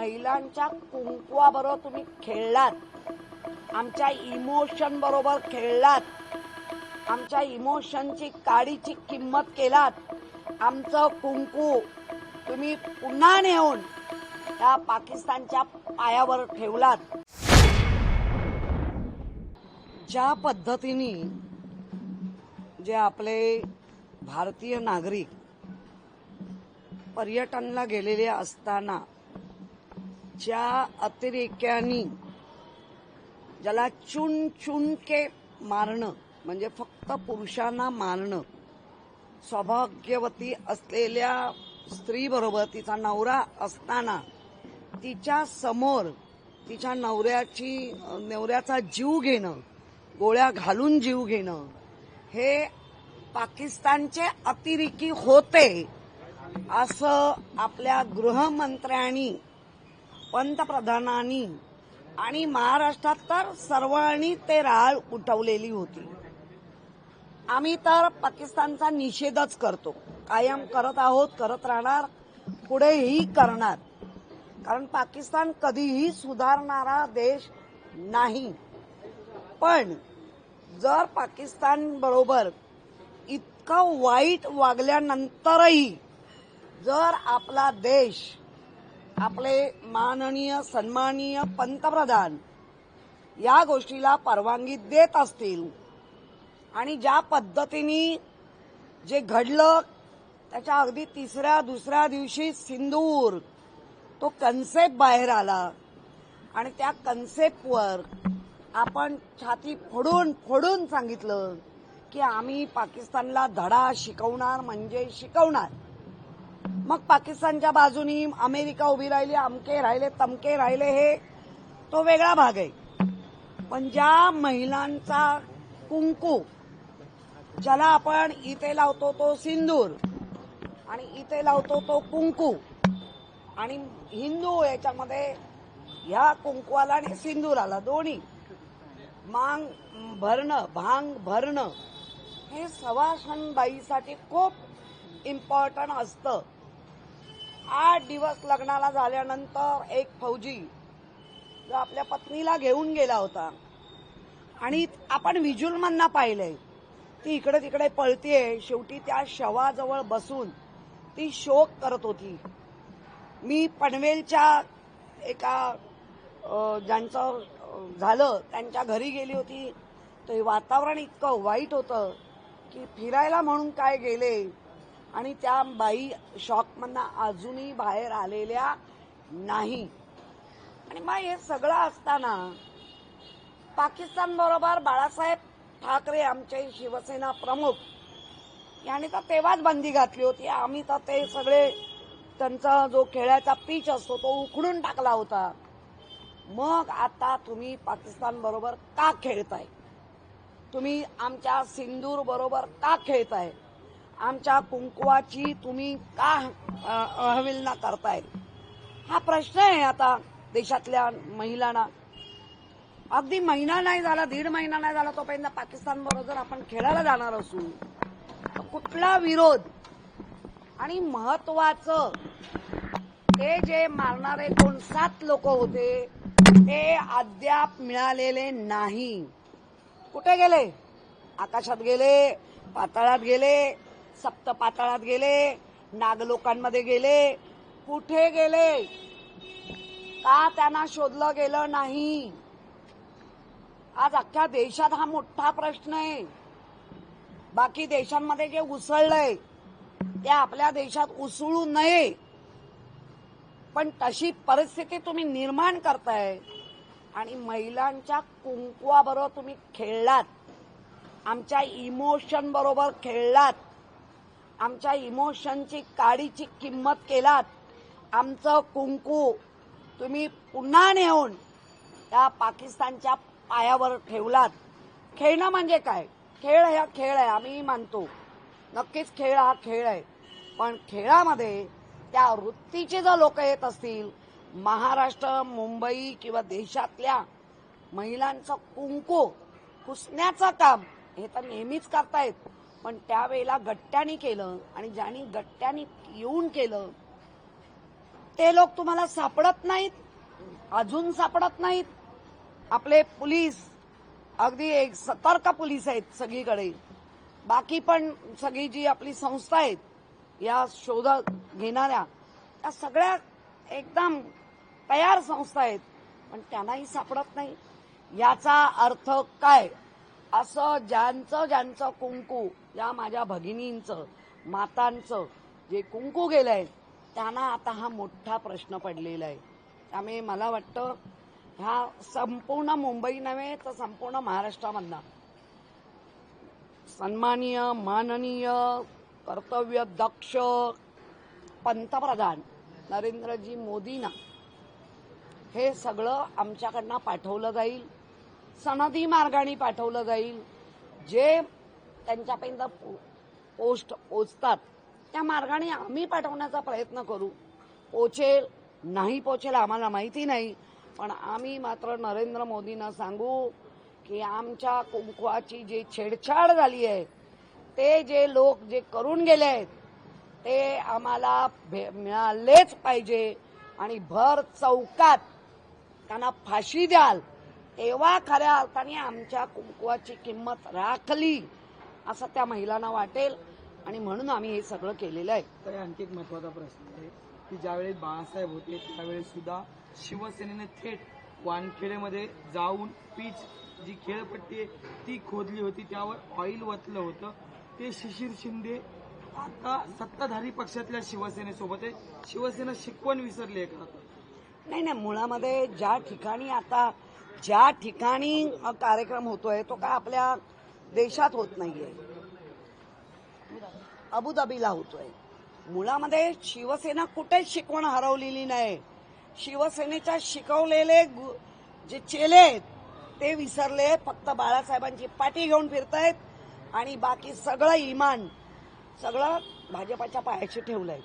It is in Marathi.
महिलांच्या कुंकवाबरोबर तुम्ही खेळलात, आमच्या इमोशन बरोबर खेळलात, आमच्या इमोशनची काडीची किंमत केलात. आमचं कुंकू तुम्ही पुन्हा नेऊन त्या पाकिस्तानच्या पायावर ठेवलात. ज्या पद्धतीने जे आपले भारतीय नागरिक पर्यटनला गेलेले असताना ज्या अतिरेक्यांनी ज्याला चुन चुन के मारणं म्हणजे फक्त पुरुषांना मारणं, सौभाग्यवती असलेल्या स्त्रीबरोबर तिचा नवरा असताना तिच्या समोर तिच्या नवऱ्याचा जीव घेणं, गोळ्या घालून जीव घेणं, हे पाकिस्तानचे अतिरेकी होते असं आपल्या गृहमंत्र्यांनी, पंतप्रधानांनी आणि महाराष्ट्रात तर सर्वांनी ते राळ उठवलेली होती. आम्ही तर पाकिस्तानचा निषेधच करतो, कायम करत आहोत, करत राहणार, पुढेही करणार. कारण पाकिस्तान कधीही सुधारणारा देश नाही. पण जर पाकिस्तान बरोबर इतकं वाईट वागल्यानंतरही जर आपला देश, आपले माननीय सन्माननीय पंतप्रधान या गोष्टीला परवानगी देत असतील आणि ज्या पद्धतीने जे घडलं त्याच्या अगदी दुसऱ्या दिवशी सिंदूर तो कन्सेप्ट बाहेर आला आणि त्या कन्सेप्टवर आपण छाती फोडून सांगितलं की आम्ही पाकिस्तानला धडा शिकवणार म्हणजे शिकवणार. मग पाकिस्तानच्या बाजूनी अमेरिका उभी राहिली, अमके राहिले, तमके राहिले, हे तो वेगळा भाग आहे. पण ज्या महिलांचा कुंकू, ज्याला आपण इथे लावतो तो सिंदूर आणि इथे लावतो तो कुंकू, आणि हिंदू याच्यामध्ये ह्या कुंकवाला आणि सिंदूराला दोन्ही भांग भरणं हे सवाशणबाईसाठी खूप इम्पॉर्टंट असतं. 8 दिवस लग्नाला झाल्यानंतर एक फौजी जो आपल्या पत्नीला घेऊन गेला होता आणि आपण व्हिज्युअलमधनं पाहिलंय, ती इकडे तिकडे पळतीये, शेवटी त्या शवाजवळ बसून ती शोक करत होती. मी पनवेलच्या एका ज्यांचं झालं त्यांच्या घरी गेली होती. ते वातावरण इतकं वाईट होतं की फिरायला म्हणून काय गेले आणि त्या बाई शॉकमधनं अजूनही बाहेर आलेल्या नाही. आणि मग हे सगळं असताना पाकिस्तान बरोबर बाळासाहेब ठाकरे आमचे शिवसेना प्रमुख यांनी तर तेव्हाच बंदी घातली होती. आम्ही तर ते सगळे त्यांचा जो खेळाचा पिच असतो तो उखडून टाकला होता. मग आता तुम्ही पाकिस्तान बरोबर का खेळताय? तुम्ही आमच्या सिंदूर बरोबर का खेळताय? आमच्या कुंकवाची तुम्ही का अवहेलना करताय? हा प्रश्न आहे आता देशातल्या महिलांना. अगदी महिना नाही झाला, 1.5 महिना नाही झाला तोपर्यंत पाकिस्तान बरोबर जर आपण खेळायला जाणार असू तर कुठला विरोध? आणि महत्वाचं ते जे मारणारे 7 लोक होते ते अद्याप मिळालेले नाही. कुठे गेले? आकाशात गेले, पाताळात गेले, सप्त पाताळात गेले, नागलोकांमध्ये गेले, कुठे गेले? का त्यांना शोधलं गेलं नाही? आज अख्ख्या देशात हा मोठा प्रश्न आहे. बाकी देशांमध्ये जे उसळलंय ते आपल्या देशात उसळू नये, पण तशी परिस्थिती तुम्ही निर्माण करताय आणि महिलांच्या कुंकवाबरोबर तुम्ही खेळलात, आमच्या इमोशन बरोबर खेळलात, आमच्या इमोशनची काडीची किंमत केलात. आमचं कुंकू तुम्ही पुन्हा नेऊन त्या पाकिस्तानच्या पायावर ठेवलात. खेळणं म्हणजे काय? खेळ हा खेळ आहे, आम्ही मानतो, नक्कीच खेळ हा खेळ आहे. पण खेळामध्ये त्या वृत्तीचे जर लोक येत असतील, महाराष्ट्र, मुंबई किंवा देशातल्या महिलांचं कुंकू पुसण्याचं काम हे तर नेहमीच करतायत, पण त्यावेळेला गट्ट्यानी केलं आणि ज्यांनी गट्ट्यानी येऊन केलं ते लोक तुम्हाला सापडत नाहीत, अजून सापडत नाहीत. आपले पोलीस अगदी एक सतर्क पोलीस आहेत सगळीकडे. बाकी पण सगळी जी आपली संस्था आहेत या शोध घेणाऱ्या, त्या सगळ्या एकदम तयार संस्था आहेत, पण त्यांनाही सापडत नाही. याचा अर्थ काय? असं ज्यांचं कुंकू, या माझ्या भगिनींचं, मातांचं जे कुंकू गेलंय, त्यांना आता हा मोठा प्रश्न पडलेला आहे. त्यामुळे मला वाटतं ह्या संपूर्ण मुंबई नव्हे तर संपूर्ण महाराष्ट्रामधला सन्माननीय, माननीय, कर्तव्यदक्ष पंतप्रधान नरेंद्रजी मोदींना हे सगळं आमच्याकडनं पाठवलं जाईल, सनदी मार्गाने पाठवलं जाईल. जे त्यांच्यापर्यंत पोस्ट पोचतात त्या मार्गाने आम्ही पाठवण्याचा प्रयत्न करू. पोचेल नाही पोचेल आम्हाला माहिती नाही, पण आम्ही मात्र नरेंद्र मोदींना सांगू की आमच्या कुंकवाची जी छेडछाड झाली आहे, ते जे लोक जे करून गेले आहेत ते आम्हाला मिळालेच पाहिजे. आणि भर चौकात त्यांना फाशी द्याल, तेव्हा खऱ्या अर्थाने आमच्या कुंकवाची किंमत राखली असं त्या महिलांना वाटेल. आणि म्हणून आम्ही हे सगळं केलेलं आहे. तर आणखी एक महत्वाचा प्रश्न आहे की ज्यावेळेस बाळासाहेब होते त्यावेळेस सुद्धा शिवसेनेने थेट वानखेडेमध्ये जाऊन पीच जी खेळपट्टी आहे ती खोदली होती, त्यावर ऑइल वतलं होतं. ते शिशिर शिंदे आता सत्ताधारी पक्षातल्या शिवसेनेसोबत आहे. शिवसेना शिकवण विसरली आहे का? नाही, मुळामध्ये ज्या ठिकाणी कार्यक्रम होतोय तो काय आपल्या देशात होत नाहीये, अबुधाबीला होतोय. मुळामध्ये शिवसेना कुठेच शिकवण हरवलेली नाही. शिवसेनेच्या शिकवलेले जे चेले आहेत ते विसरले, फक्त बाळासाहेबांची पाठी घेऊन फिरतायत आणि बाकी सगळं इमान सगळं भाजपाच्या पायाशी ठेवलंय.